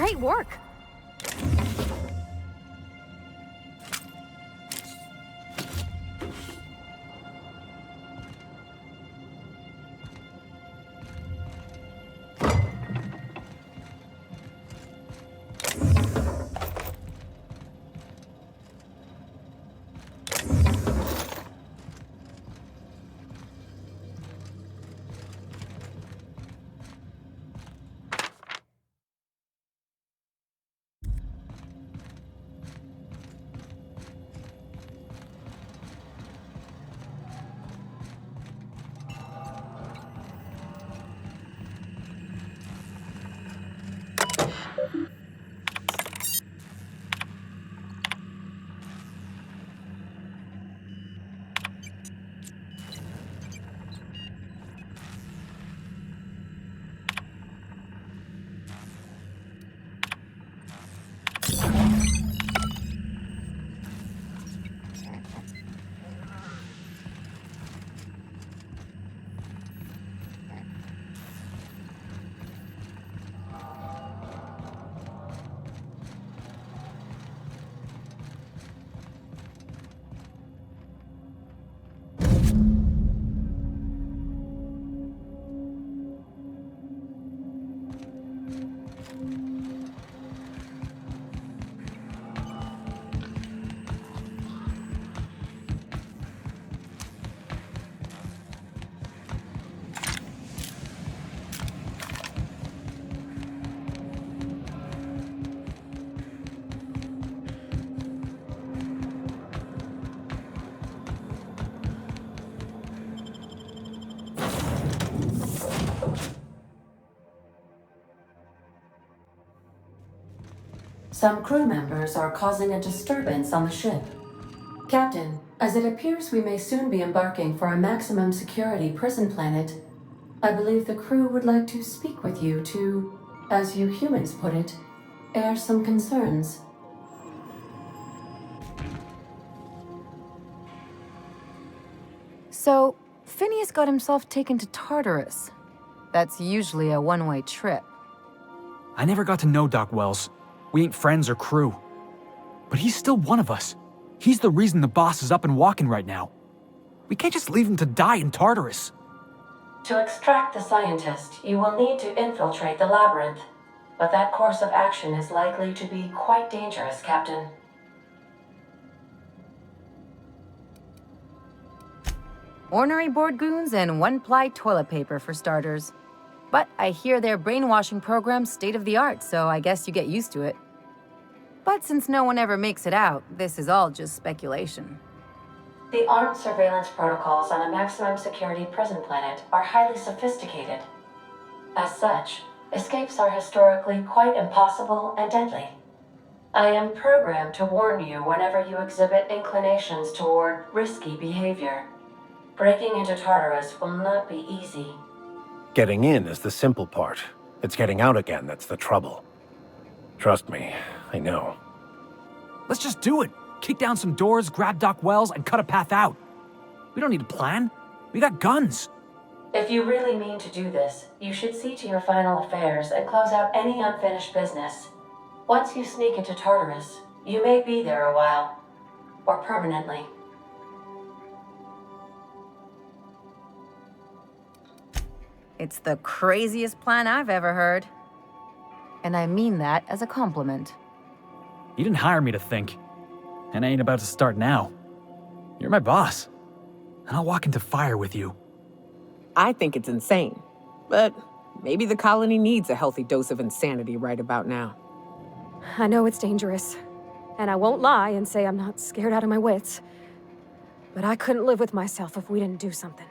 Great work! Some crew members are causing a disturbance on the ship. Captain, as it appears we may soon be embarking for a maximum security prison planet, I believe the crew would like to speak with you to, as you humans put it, air some concerns. So, Phineas got himself taken to Tartarus. That's usually a one-way trip. I never got to know Doc Wells. We ain't friends or crew. But he's still one of us. He's the reason the boss is up and walking right now. We can't just leave him to die in Tartarus. To extract the scientist, you will need to infiltrate the labyrinth. But that course of action is likely to be quite dangerous, Captain. Ornery board goons and one-ply toilet paper for starters. But I hear their brainwashing program's state-of-the-art, so I guess you get used to it. But since no one ever makes it out, this is all just speculation. The armed surveillance protocols on a maximum security prison planet are highly sophisticated. As such, escapes are historically quite impossible and deadly. I am programmed to warn you whenever you exhibit inclinations toward risky behavior. Breaking into Tartarus will not be easy. Getting in is the simple part. It's getting out again that's the trouble. Trust me, I know. Let's just do it. Kick down some doors, grab Doc Wells, and cut a path out. We don't need a plan. We got guns. If you really mean to do this, you should see to your final affairs and close out any unfinished business. Once you sneak into Tartarus, you may be there a while. Or permanently. It's the craziest plan I've ever heard. And I mean that as a compliment. You didn't hire me to think. And I ain't about to start now. You're my boss. And I'll walk into fire with you. I think it's insane. But maybe the colony needs a healthy dose of insanity right about now. I know it's dangerous. And I won't lie and say I'm not scared out of my wits. But I couldn't live with myself if we didn't do something.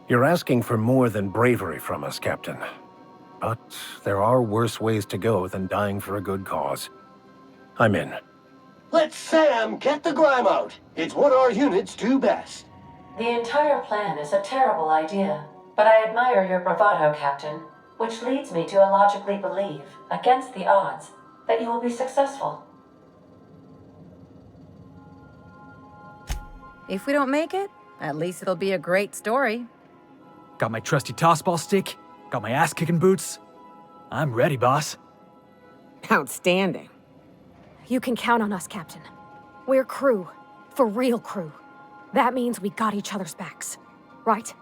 You're asking for more than bravery from us, Captain. But there are worse ways to go than dying for a good cause. I'm in. Let Sam get the grime out. It's what our units do best. The entire plan is a terrible idea, but I admire your bravado, Captain, which leads me to illogically believe, against the odds, that you will be successful. If we don't make it, at least it'll be a great story. Got my trusty tossball stick. Got my ass-kicking boots. I'm ready, boss. Outstanding. You can count on us, Captain. We're crew. For real crew. That means we got each other's backs. Right?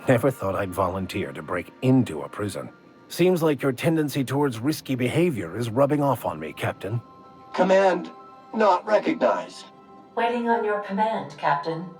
Never thought I'd volunteer to break into a prison. Seems like your tendency towards risky behavior is rubbing off on me, Captain. Command not recognized. Waiting on your command, Captain.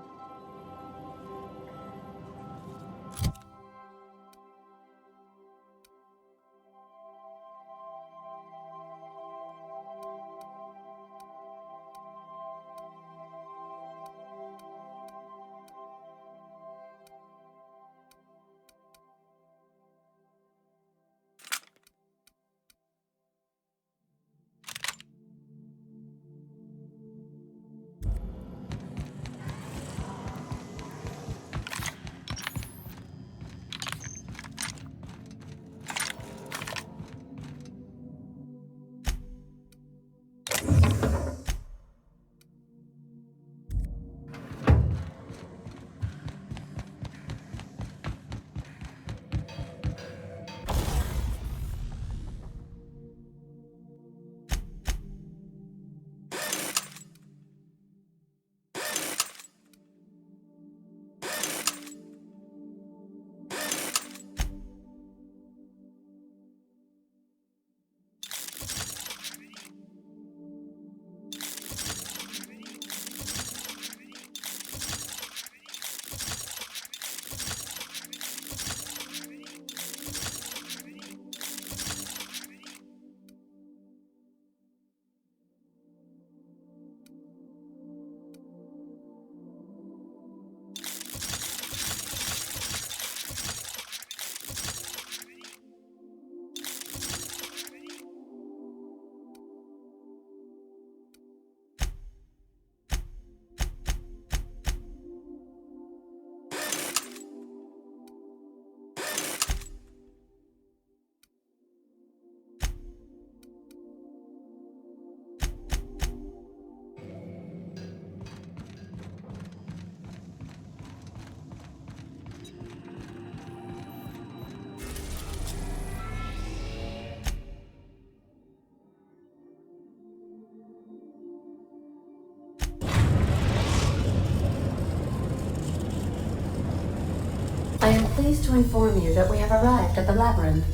pleased to inform you that we have arrived at the labyrinth.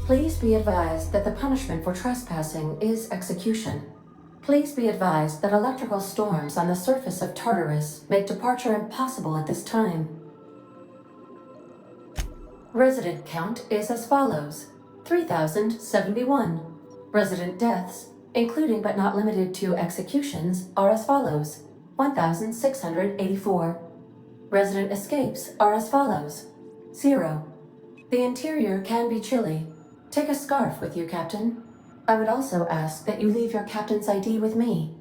Please be advised that the punishment for trespassing is execution. Please be advised that electrical storms on the surface of Tartarus make departure impossible at this time. Resident count is as follows: 3,071. Resident deaths, including but not limited to executions, are as follows: 1,684. Resident escapes are as follows: 0. The interior can be chilly. Take a scarf with you, Captain. I would also ask that you leave your captain's ID with me,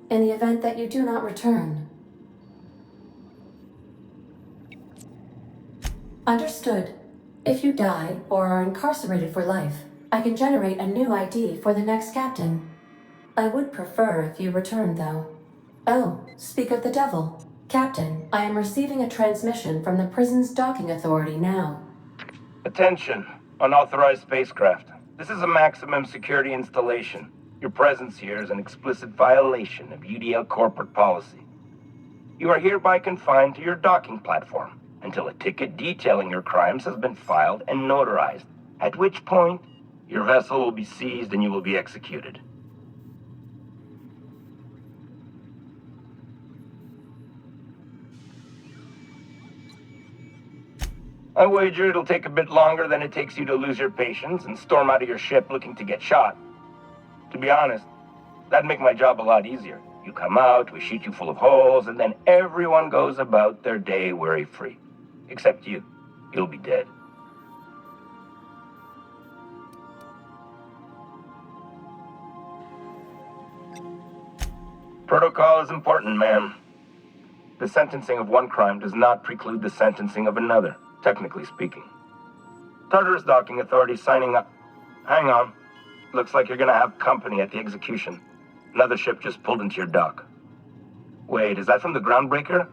in the event that you do not return. Understood. If you die or are incarcerated for life, I can generate a new ID for the next captain. I would prefer if you return, though. Oh, speak of the devil. Captain, I am receiving a transmission from the prison's docking authority now. Attention, unauthorized spacecraft. This is a maximum security installation. Your presence here is an explicit violation of UDL corporate policy. You are hereby confined to your docking platform until a ticket detailing your crimes has been filed and notarized, at which point your vessel will be seized and you will be executed. I wager it'll take a bit longer than it takes you to lose your patience and storm out of your ship looking to get shot. To be honest, that'd make my job a lot easier. You come out, we shoot you full of holes, and then everyone goes about their day worry-free. Except you. You'll be dead. Protocol is important, ma'am. The sentencing of one crime does not preclude the sentencing of another, technically speaking. Tartarus Docking Authority signing up. Hang on. Looks like you're gonna have company at the execution. Another ship just pulled into your dock. Wait, is that from the Groundbreaker?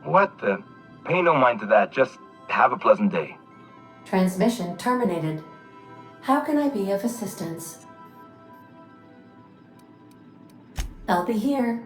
What the? Pay no mind to that, just have a pleasant day. Transmission terminated. How can I be of assistance? I'll be here.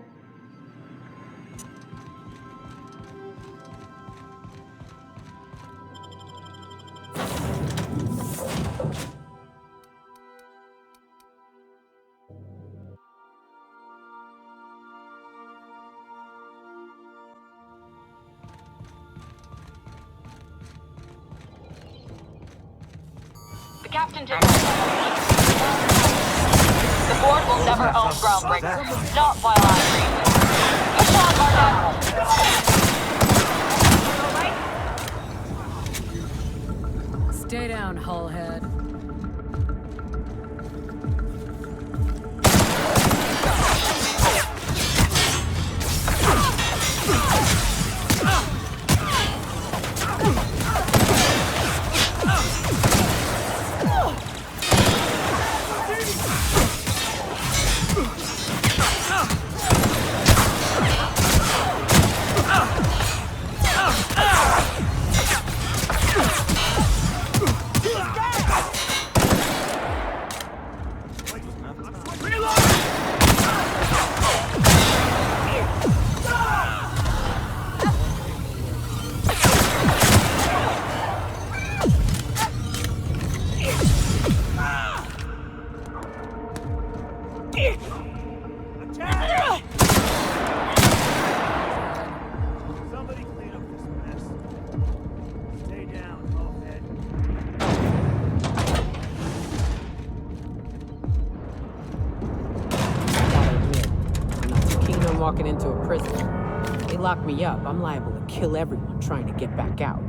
The captain did. The board will never own Groundbreaker. Not while I'm breathing. Push on, Mark. Stay down, hullhead. Somebody clean up this mess. Stay down, Hawkhead. Gotta admit, I'm not too keen on walking into a prison. They lock me up, I'm liable to kill everyone trying to get back out.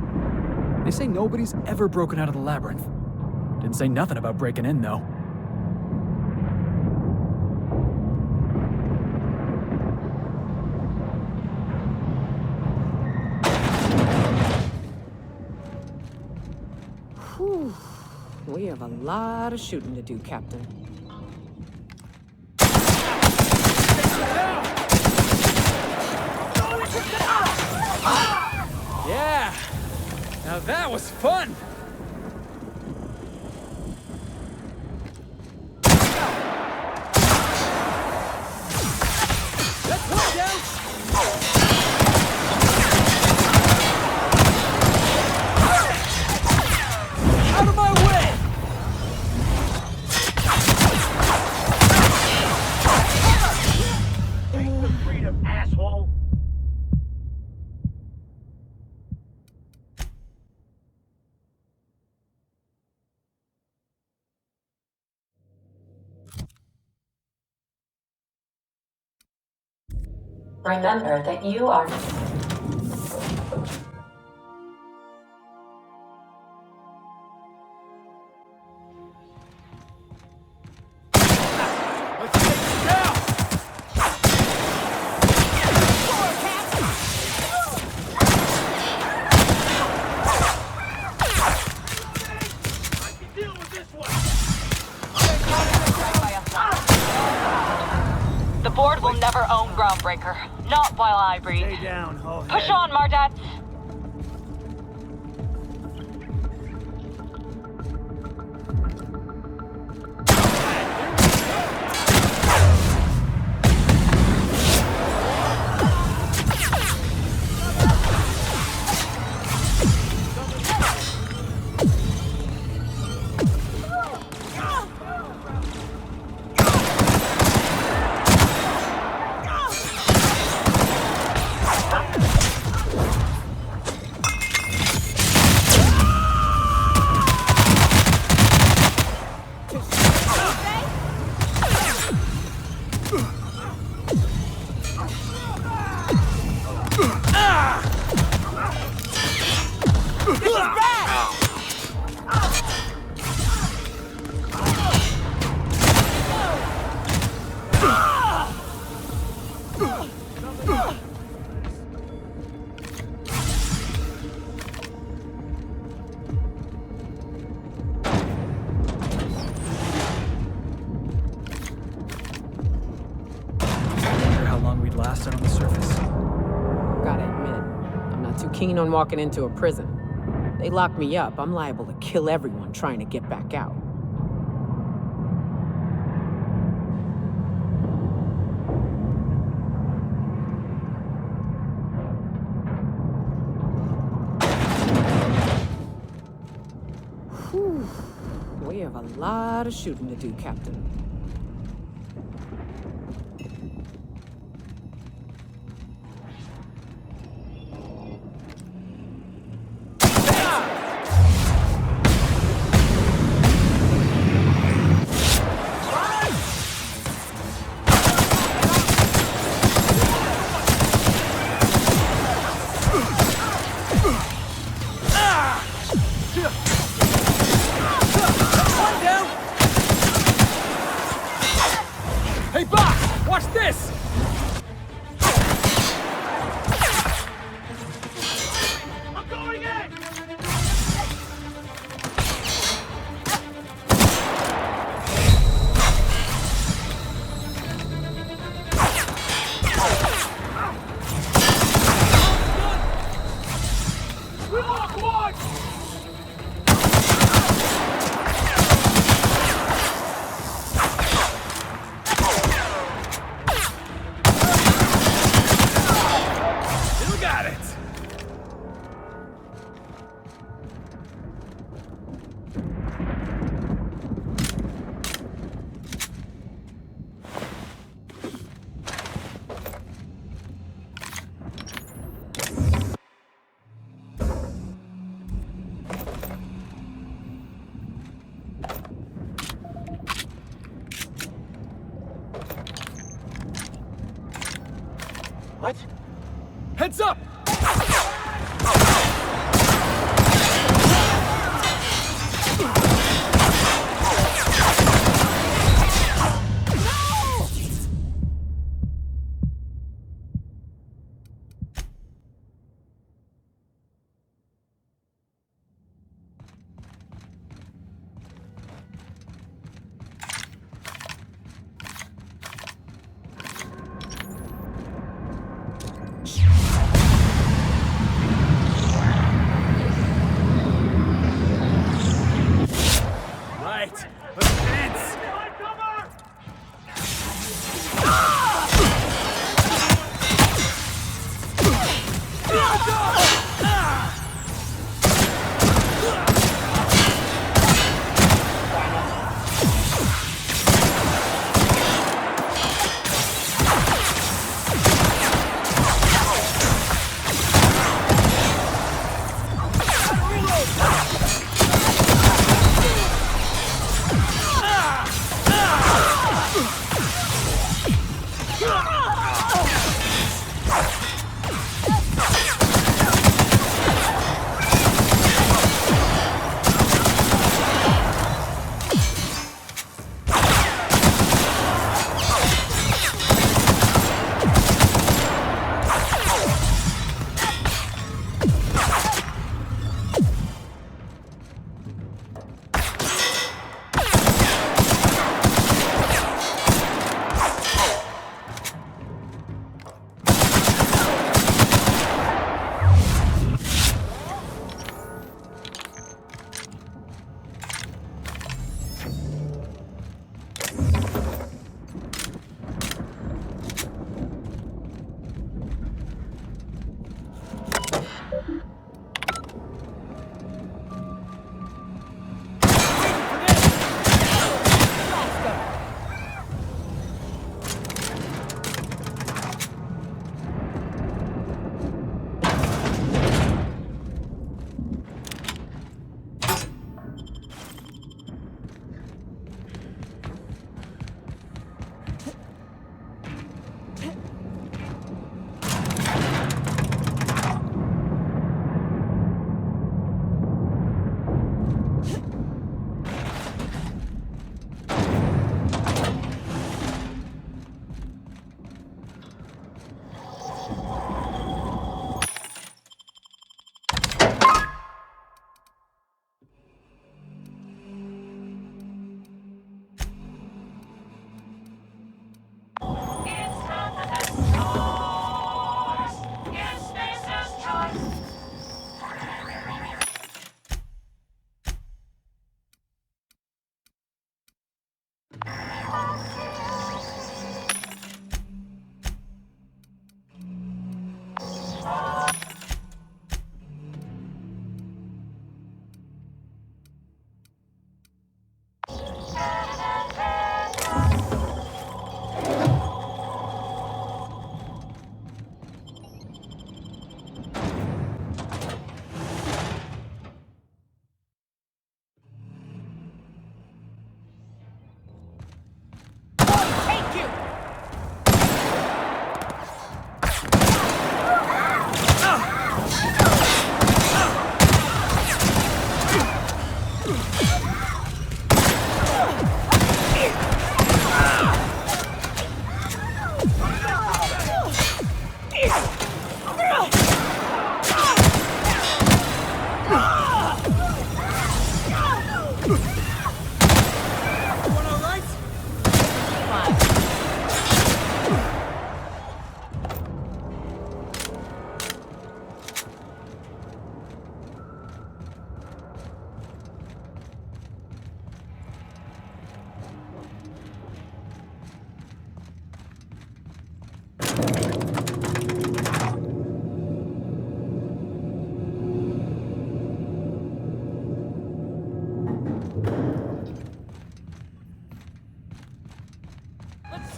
They say nobody's ever broken out of the labyrinth. Didn't say nothing about breaking in, though. Whew. We have a lot of shooting to do, Captain. Yeah! Now that was fun! That's one down! Remember that you are... The board will never own Groundbreaker. Not while I breathe. Stay down, all Push on, Mardat! Last on the surface. Gotta admit, I'm not too keen on walking into a prison. They lock me up, I'm liable to kill everyone trying to get back out. Whew. We have a lot of shooting to do, Captain. Hey, boss! Watch this! I'm going in! We lost one! What? Heads up!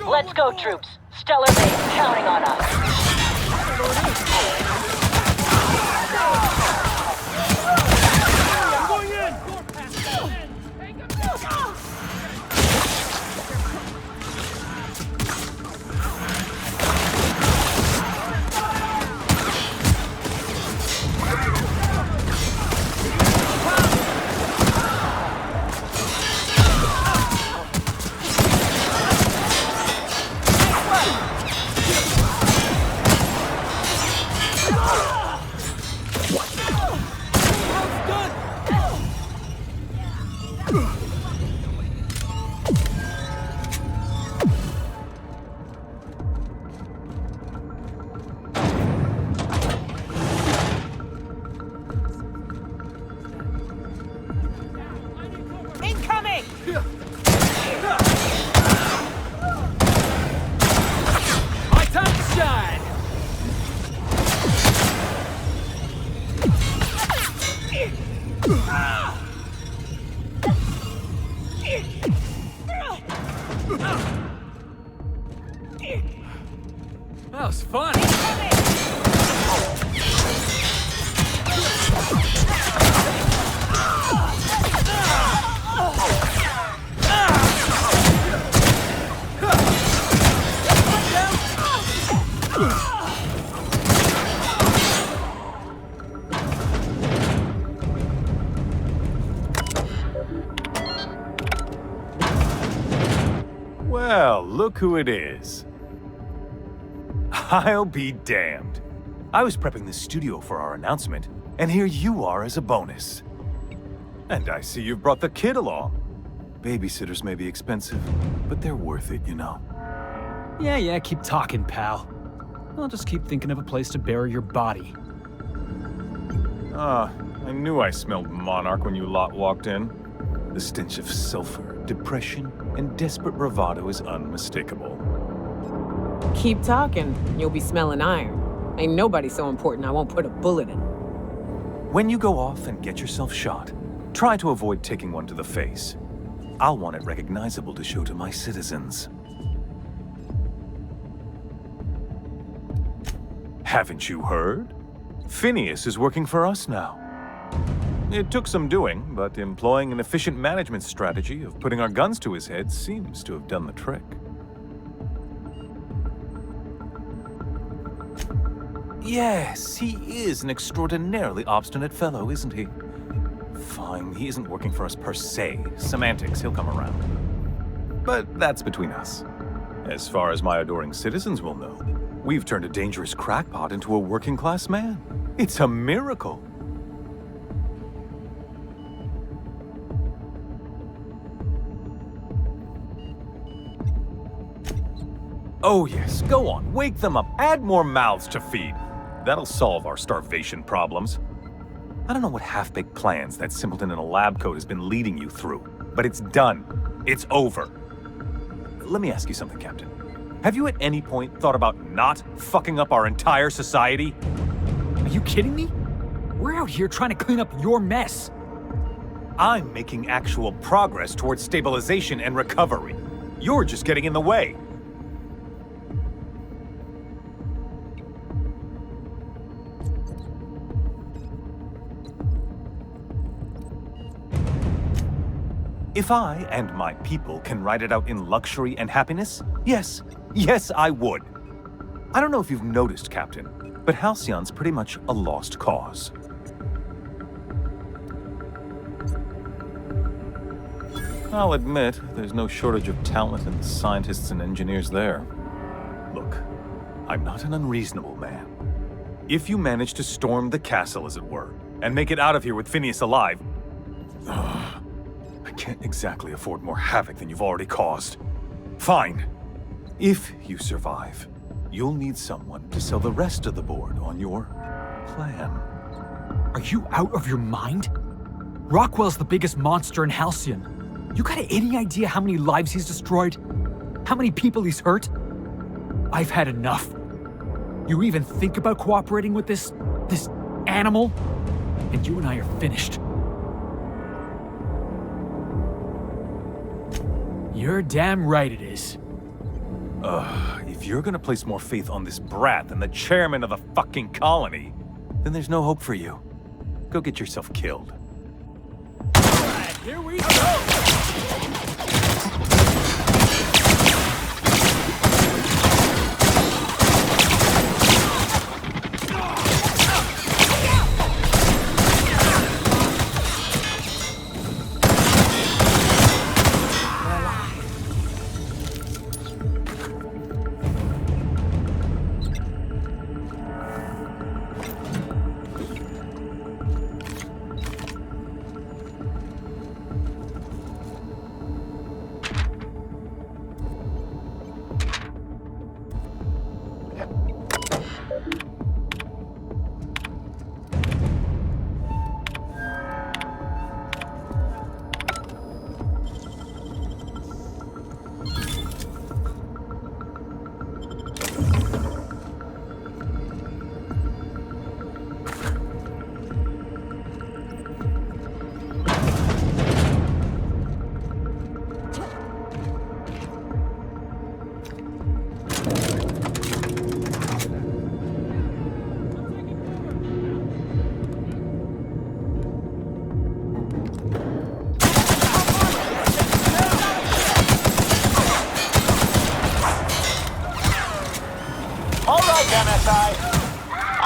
Let's go, troops. Stellar base counting on us. Incoming! My time to shine! That was fun! Well, look who it is. I'll be damned. I was prepping the studio for our announcement, and here you are as a bonus. And I see you've brought the kid along. Babysitters may be expensive, but they're worth it, you know. Yeah, keep talking, pal. I'll just keep thinking of a place to bury your body. Ah, I knew I smelled Monarch when you lot walked in. The stench of sulfur, depression, and desperate bravado is unmistakable. Keep talking, you'll be smelling iron. Ain't nobody so important I won't put a bullet in. When you go off and get yourself shot, try to avoid taking one to the face. I'll want it recognizable to show to my citizens. Haven't you heard? Phineas is working for us now. It took some doing, but employing an efficient management strategy of putting our guns to his head seems to have done the trick. Yes, he is an extraordinarily obstinate fellow, isn't he? Fine, he isn't working for us per se. Semantics, he'll come around. But that's between us. As far as my adoring citizens will know, we've turned a dangerous crackpot into a working-class man. It's a miracle. Oh yes, go on, wake them up, add more mouths to feed. That'll solve our starvation problems. I don't know what half-baked plans that simpleton in a lab coat has been leading you through, but it's done. It's over. Let me ask you something, Captain. Have you at any point thought about not fucking up our entire society? Are you kidding me? We're out here trying to clean up your mess. I'm making actual progress towards stabilization and recovery. You're just getting in the way. If I and my people can ride it out in luxury and happiness, yes, I would. I don't know if you've noticed, Captain, but Halcyon's pretty much a lost cause. I'll admit, there's no shortage of talented scientists and engineers there. The Look, I'm not an unreasonable man. If you manage to storm the castle, as it were, and make it out of here with Phineas alive, I can't exactly afford more havoc than you've already caused. Fine. If you survive, you'll need someone to sell the rest of the board on your plan. Are you out of your mind? Rockwell's the biggest monster in Halcyon. You got any idea how many lives he's destroyed? How many people he's hurt? I've had enough. You even think about cooperating with this animal? And you and I are finished. You're damn right it is. If you're gonna place more faith on this brat than the chairman of the fucking colony, then there's no hope for you. Go get yourself killed. Alright, here we go!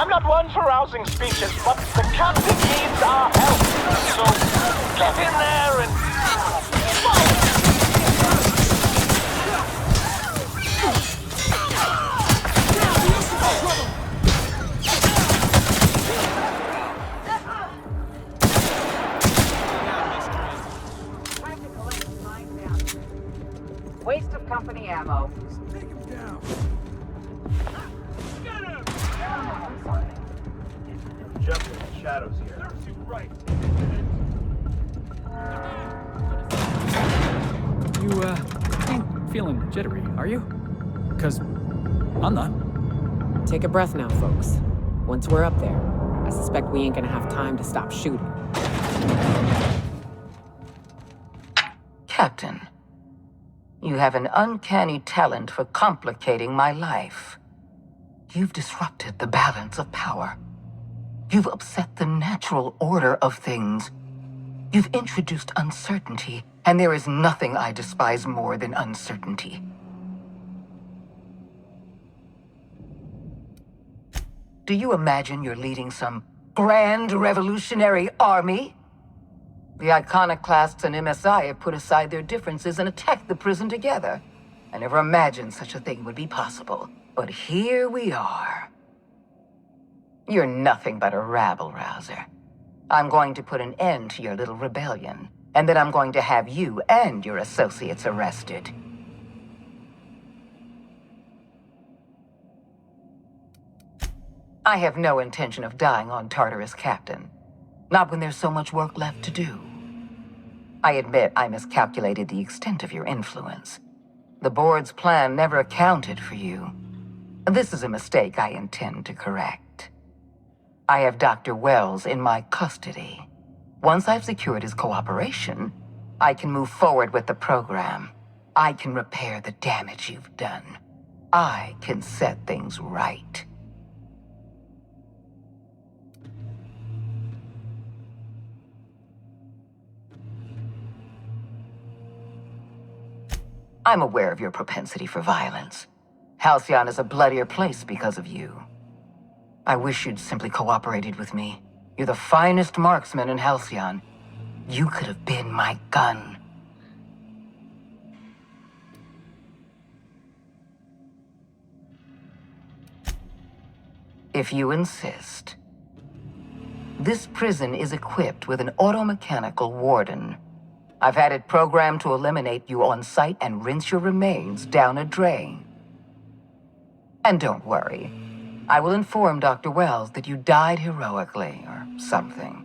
I'm not one for rousing speeches, but the captain needs our help. So get in there and... Waste of company ammo. Take him down. Jumping in the shadows here. Serves you right. You, ain't feeling jittery, are you? 'Cause I'm not. Take a breath now, folks. Once we're up there, I suspect we ain't gonna have time to stop shooting. Captain, you have an uncanny talent for complicating my life. You've disrupted the balance of power. You've upset the natural order of things. You've introduced uncertainty, and there is nothing I despise more than uncertainty. Do you imagine you're leading some grand revolutionary army? The iconoclasts and MSI have put aside their differences and attacked the prison together. I never imagined such a thing would be possible, but here we are. You're nothing but a rabble-rouser. I'm going to put an end to your little rebellion, and then I'm going to have you and your associates arrested. I have no intention of dying on Tartarus, Captain. Not when there's so much work left to do. I admit I miscalculated the extent of your influence. The board's plan never accounted for you. This is a mistake I intend to correct. I have Dr. Wells in my custody. Once I've secured his cooperation, I can move forward with the program. I can repair the damage you've done. I can set things right. I'm aware of your propensity for violence. Halcyon is a bloodier place because of you. I wish you'd simply cooperated with me. You're the finest marksman in Halcyon. You could have been my gun. If you insist. This prison is equipped with an automechanical warden. I've had it programmed to eliminate you on sight and rinse your remains down a drain. And don't worry, I will inform Dr. Wells that you died heroically or something.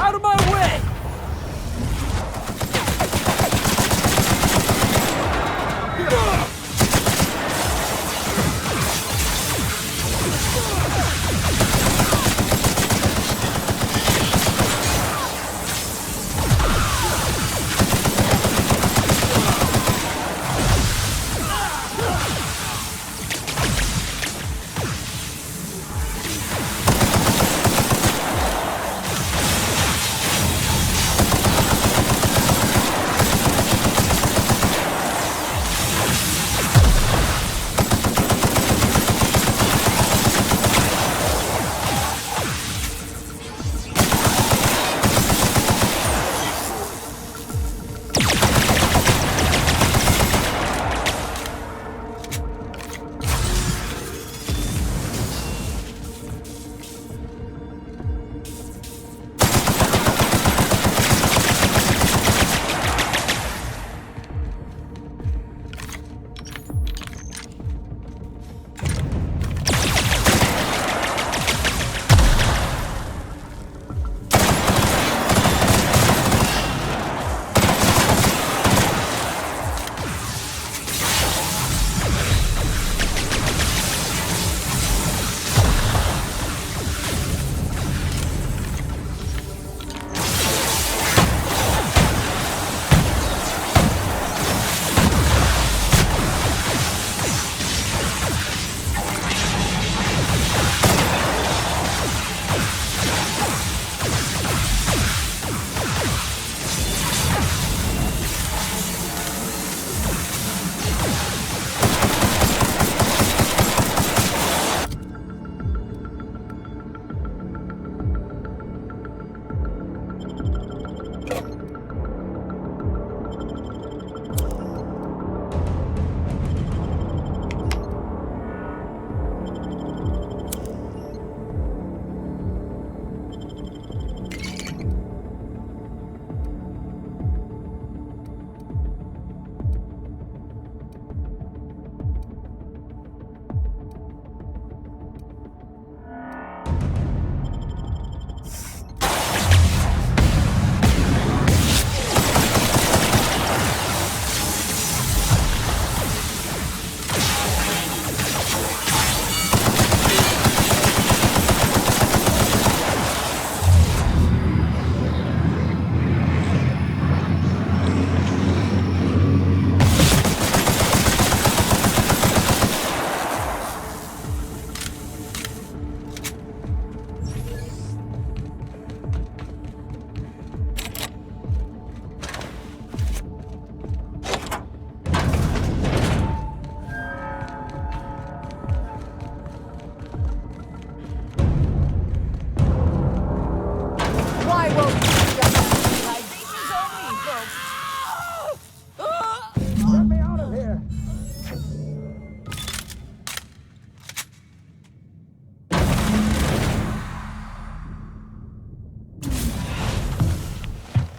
Out of my way!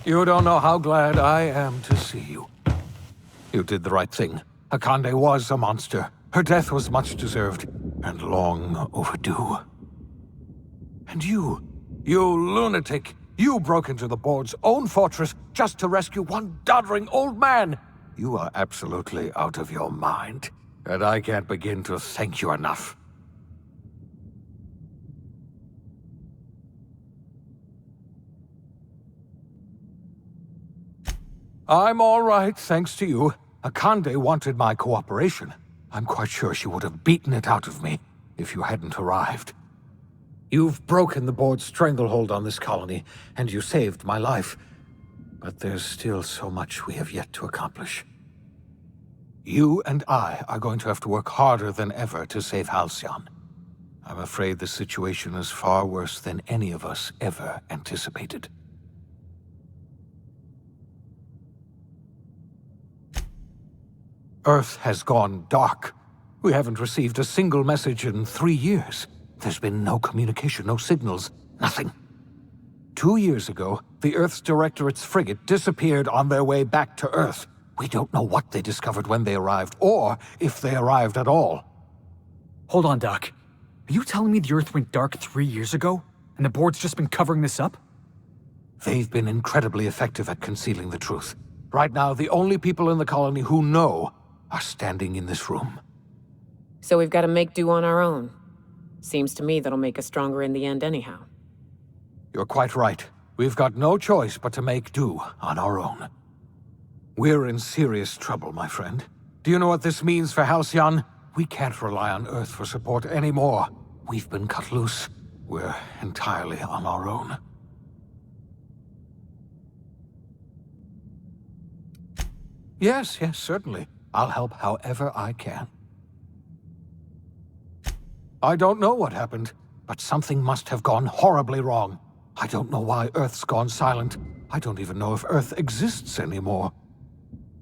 You don't know how glad I am to see you. You did the right thing. Akande was a monster. Her death was much deserved, and long overdue. And you lunatic, You broke into the board's own fortress just to rescue one doddering old man! You are absolutely out of your mind, and I can't begin to thank you enough. I'm all right, thanks to you. Akande wanted my cooperation. I'm quite sure she would have beaten it out of me if you hadn't arrived. You've broken the board's stranglehold on this colony, and you saved my life. But there's still so much we have yet to accomplish. You and I are going to have to work harder than ever to save Halcyon. I'm afraid the situation is far worse than any of us ever anticipated. Earth has gone dark. We haven't received a single message in 3 years. There's been no communication, no signals, nothing. 2 years ago, the Earth's Directorate's frigate disappeared on their way back to Earth. We don't know what they discovered when they arrived, or if they arrived at all. Hold on, Doc. Are you telling me the Earth went dark 3 years ago, and the board's just been covering this up? They've been incredibly effective at concealing the truth. Right now, the only people in the colony who know are standing in this room. So we've got to make do on our own. Seems to me that'll make us stronger in the end anyhow. You're quite right. We've got no choice but to make do on our own. We're in serious trouble, my friend. Do you know what this means for Halcyon? We can't rely on Earth for support anymore. We've been cut loose. We're entirely on our own. Yes, certainly. I'll help however I can. I don't know what happened, but something must have gone horribly wrong. I don't know why Earth's gone silent. I don't even know if Earth exists anymore.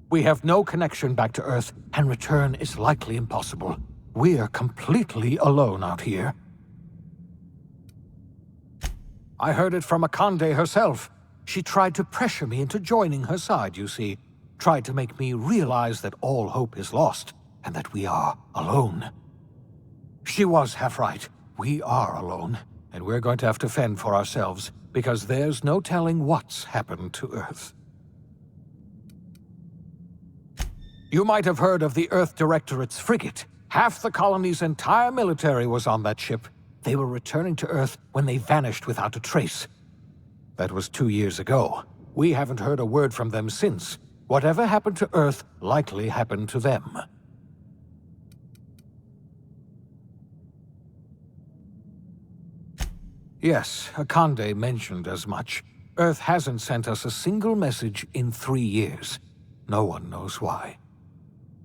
We have no connection back to Earth, and return is likely impossible. We're completely alone out here. I heard it from Akande herself. She tried to pressure me into joining her side, you see. Tried to make me realize that all hope is lost, and that we are alone. She was half right. We are alone, and we're going to have to fend for ourselves, because there's no telling what's happened to Earth. You might have heard of the Earth Directorate's frigate. Half the colony's entire military was on that ship. They were returning to Earth when they vanished without a trace. That was 2 years ago. We haven't heard a word from them since. Whatever happened to Earth likely happened to them. Yes, Akande mentioned as much. Earth hasn't sent us a single message in 3 years. No one knows why.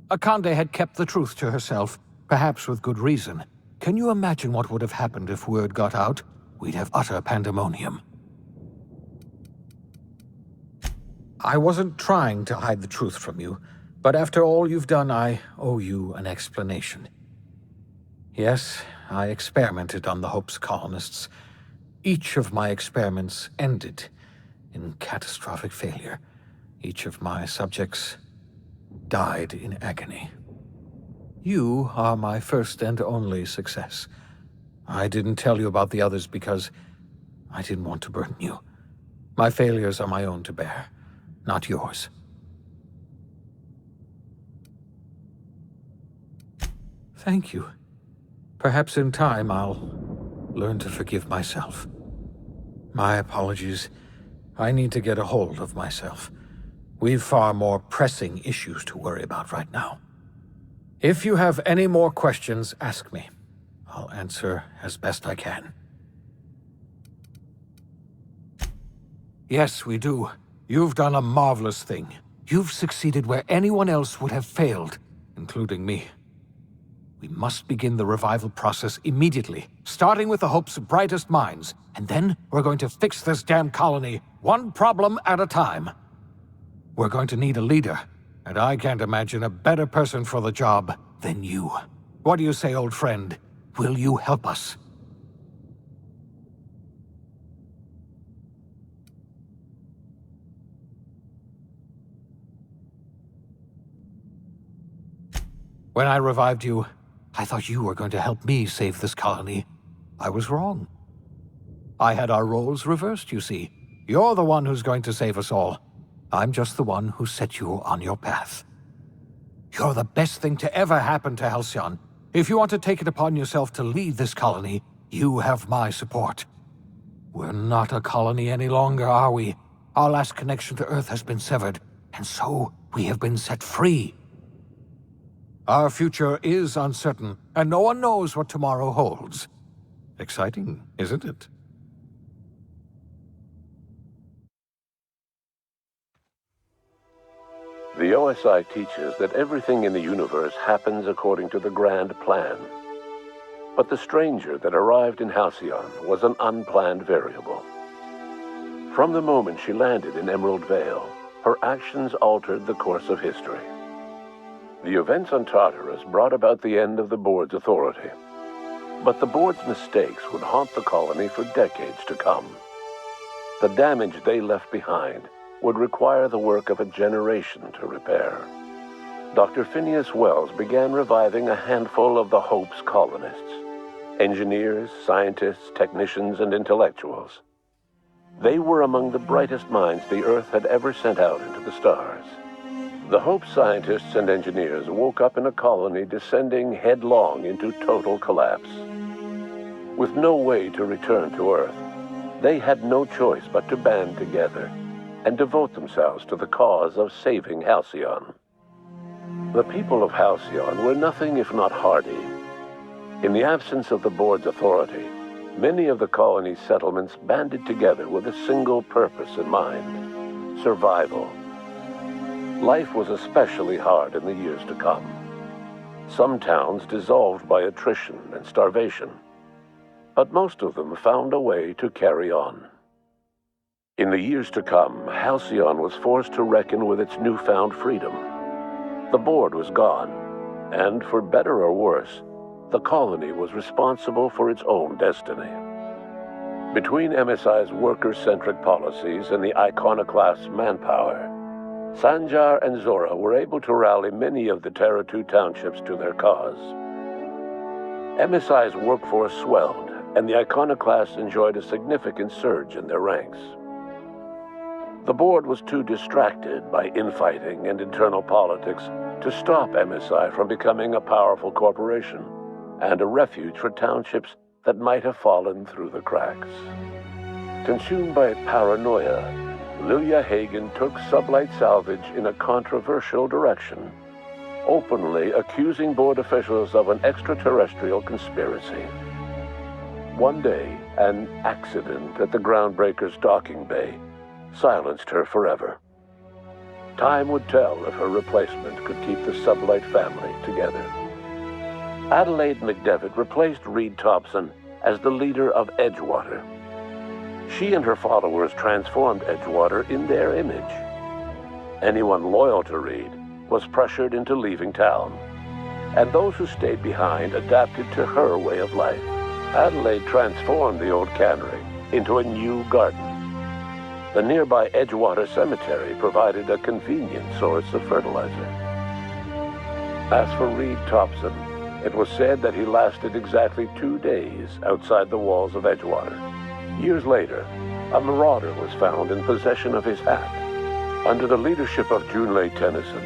Akande had kept the truth to herself, perhaps with good reason. Can you imagine what would have happened if word got out? We'd have utter pandemonium. I wasn't trying to hide the truth from you, but after all you've done, I owe you an explanation. Yes, I experimented on the Hope's colonists. Each of my experiments ended in catastrophic failure. Each of my subjects died in agony. You are my first and only success. I didn't tell you about the others because I didn't want to burden you. My failures are my own to bear, not yours. Thank you. Perhaps in time I'll learn to forgive myself. My apologies. I need to get a hold of myself. We've far more pressing issues to worry about right now. If you have any more questions, ask me. I'll answer as best I can. Yes, we do. You've done a marvelous thing. You've succeeded where anyone else would have failed, including me. We must begin the revival process immediately, starting with the Hope's brightest minds, and then we're going to fix this damn colony, one problem at a time. We're going to need a leader, and I can't imagine a better person for the job than you. What do you say, old friend? Will you help us? When I revived you, I thought you were going to help me save this colony. I was wrong. I had our roles reversed, you see. You're the one who's going to save us all. I'm just the one who set you on your path. You're the best thing to ever happen to Halcyon. If you want to take it upon yourself to lead this colony, you have my support. We're not a colony any longer, are we? Our last connection to Earth has been severed, and so we have been set free. Our future is uncertain, and no one knows what tomorrow holds. Exciting, isn't it? The OSI teaches that everything in the universe happens according to the grand plan. But the stranger that arrived in Halcyon was an unplanned variable. From the moment she landed in Emerald Vale, her actions altered the course of history. The events on Tartarus brought about the end of the board's authority. But the board's mistakes would haunt the colony for decades to come. The damage they left behind would require the work of a generation to repair. Dr. Phineas Wells began reviving a handful of the Hope's colonists. Engineers, scientists, technicians, and intellectuals. They were among the brightest minds the Earth had ever sent out into the stars. The Hope scientists and engineers woke up in a colony descending headlong into total collapse. With no way to return to Earth, they had no choice but to band together and devote themselves to the cause of saving Halcyon. The people of Halcyon were nothing if not hardy. In the absence of the board's authority, many of the colony's settlements banded together with a single purpose in mind: survival. Life was especially hard in the years to come. Some towns dissolved by attrition and starvation, but most of them found a way to carry on. In the years to come, Halcyon was forced to reckon with its newfound freedom. The board was gone, and for better or worse, the colony was responsible for its own destiny. Between MSI's worker-centric policies and the iconoclast's manpower, Sanjar and Zora were able to rally many of the Terra 2 townships to their cause. MSI's workforce swelled, and the iconoclasts enjoyed a significant surge in their ranks. The board was too distracted by infighting and internal politics to stop MSI from becoming a powerful corporation and a refuge for townships that might have fallen through the cracks. Consumed by paranoia, Lilia Hagen took Sublight Salvage in a controversial direction, openly accusing board officials of an extraterrestrial conspiracy. One day, an accident at the Groundbreaker's docking bay silenced her forever. Time would tell if her replacement could keep the Sublight family together. Adelaide McDevitt replaced Reed Thompson as the leader of Edgewater. She and her followers transformed Edgewater in their image. Anyone loyal to Reed was pressured into leaving town, and those who stayed behind adapted to her way of life. Adelaide transformed the old cannery into a new garden. The nearby Edgewater Cemetery provided a convenient source of fertilizer. As for Reed Thompson, it was said that he lasted exactly 2 days outside the walls of Edgewater. Years later, a marauder was found in possession of his hat. Under the leadership of Junlei Tennyson,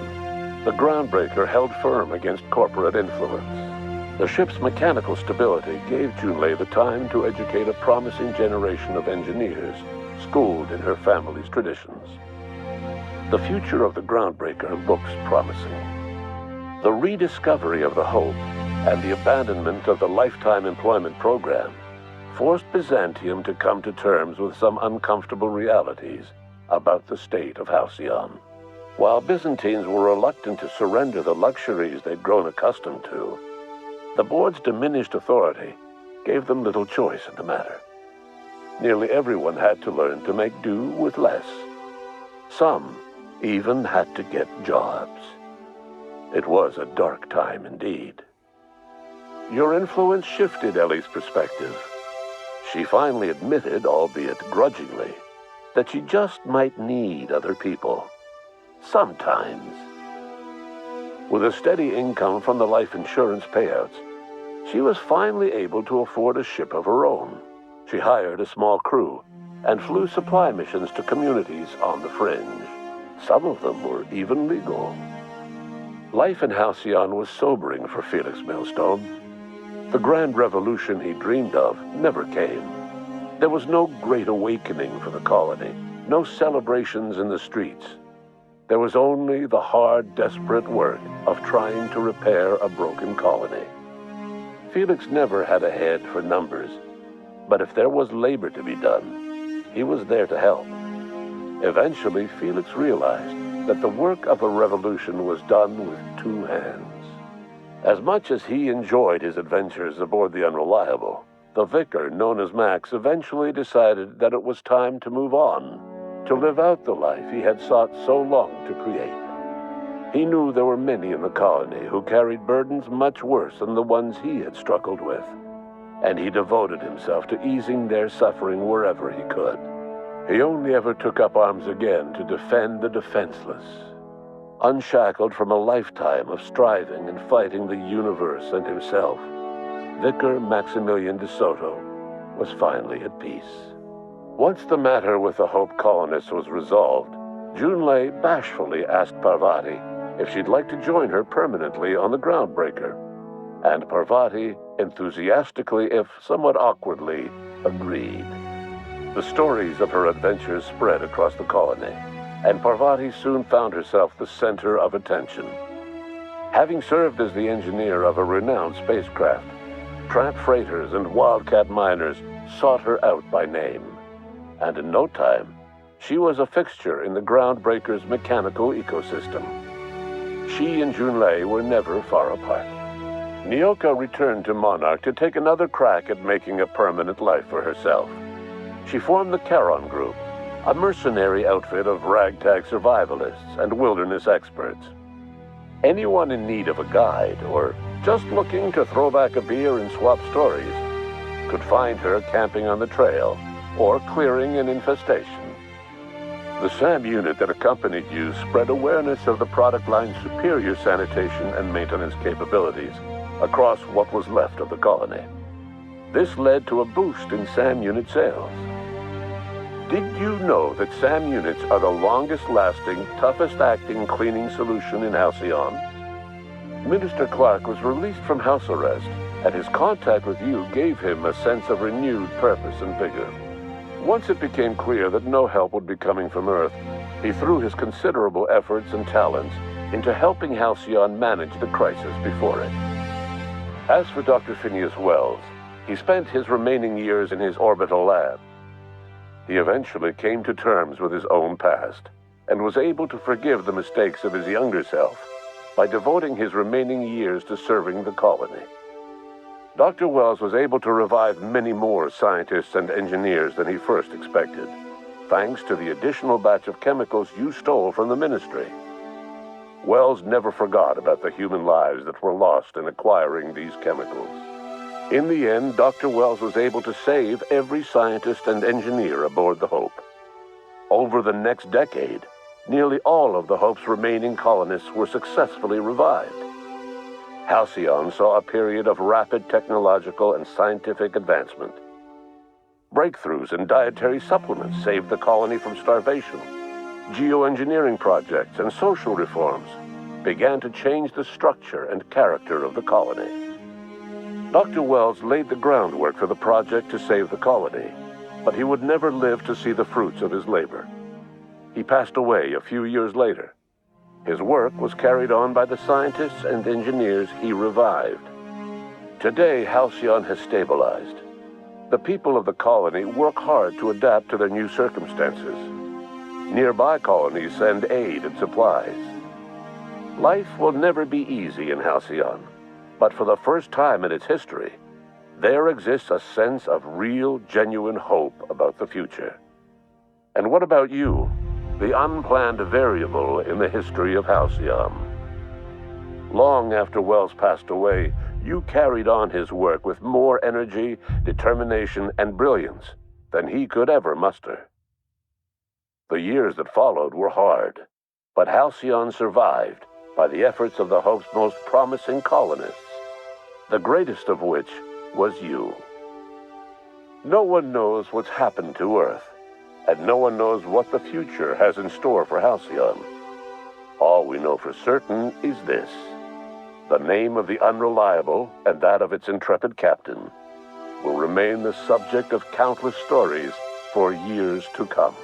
the Groundbreaker held firm against corporate influence. The ship's mechanical stability gave Junlei the time to educate a promising generation of engineers schooled in her family's traditions. The future of the Groundbreaker looks promising. The rediscovery of the Hope and the abandonment of the Lifetime Employment Program forced Byzantium to come to terms with some uncomfortable realities about the state of Halcyon. While Byzantines were reluctant to surrender the luxuries they'd grown accustomed to, the board's diminished authority gave them little choice in the matter. Nearly everyone had to learn to make do with less. Some even had to get jobs. It was a dark time indeed. Your influence shifted Ellie's perspective. She finally admitted, albeit grudgingly, that she just might need other people. Sometimes. With a steady income from the life insurance payouts, she was finally able to afford a ship of her own. She hired a small crew and flew supply missions to communities on the fringe. Some of them were even legal. Life in Halcyon was sobering for Felix Millstone. The grand revolution he dreamed of never came. There was no great awakening for the colony, no celebrations in the streets. There was only the hard, desperate work of trying to repair a broken colony. Felix never had a head for numbers, but if there was labor to be done, he was there to help. Eventually, Felix realized that the work of a revolution was done with two hands. As much as he enjoyed his adventures aboard the Unreliable, the vicar, known as Max, eventually decided that it was time to move on, to live out the life he had sought so long to create. He knew there were many in the colony who carried burdens much worse than the ones he had struggled with, and he devoted himself to easing their suffering wherever he could. He only ever took up arms again to defend the defenseless. Unshackled from a lifetime of striving and fighting the universe and himself, Vicar Maximilian de Soto was finally at peace. Once the matter with the Hope colonists was resolved, Junlei bashfully asked Parvati if she'd like to join her permanently on the Groundbreaker, and Parvati enthusiastically, if somewhat awkwardly, agreed. The stories of her adventures spread across the colony, and Parvati soon found herself the center of attention. Having served as the engineer of a renowned spacecraft, tramp freighters and wildcat miners sought her out by name, and in no time, she was a fixture in the Groundbreaker's mechanical ecosystem. She and Junlei were never far apart. Nyoka returned to Monarch to take another crack at making a permanent life for herself. She formed the Charon Group, a mercenary outfit of ragtag survivalists and wilderness experts. Anyone in need of a guide, or just looking to throw back a beer and swap stories, could find her camping on the trail or clearing an infestation. The SAM unit that accompanied you spread awareness of the product line's superior sanitation and maintenance capabilities across what was left of the colony. This led to a boost in SAM unit sales. Did you know that SAM units are the longest-lasting, toughest-acting cleaning solution in Halcyon? Minister Clark was released from house arrest, and his contact with you gave him a sense of renewed purpose and vigor. Once it became clear that no help would be coming from Earth, he threw his considerable efforts and talents into helping Halcyon manage the crisis before it. As for Dr. Phineas Wells, he spent his remaining years in his orbital lab. He eventually came to terms with his own past and was able to forgive the mistakes of his younger self by devoting his remaining years to serving the colony. Dr. Wells was able to revive many more scientists and engineers than he first expected, thanks to the additional batch of chemicals you stole from the ministry. Wells never forgot about the human lives that were lost in acquiring these chemicals. In the end, Dr. Wells was able to save every scientist and engineer aboard the Hope. Over the next decade, nearly all of the Hope's remaining colonists were successfully revived. Halcyon saw a period of rapid technological and scientific advancement. Breakthroughs in dietary supplements saved the colony from starvation. Geoengineering projects and social reforms began to change the structure and character of the colony. Dr. Wells laid the groundwork for the project to save the colony, but he would never live to see the fruits of his labor. He passed away a few years later. His work was carried on by the scientists and engineers he revived. Today, Halcyon has stabilized. The people of the colony work hard to adapt to their new circumstances. Nearby colonies send aid and supplies. Life will never be easy in Halcyon, but for the first time in its history, there exists a sense of real, genuine hope about the future. And what about you? The unplanned variable in the history of Halcyon. Long after Wells passed away, you carried on his work with more energy, determination, and brilliance than he could ever muster. The years that followed were hard, but Halcyon survived by the efforts of the Hope's most promising colonists, the greatest of which was you. No one knows what's happened to Earth, and no one knows what the future has in store for Halcyon. All we know for certain is this: the name of the Unreliable and that of its intrepid captain will remain the subject of countless stories for years to come.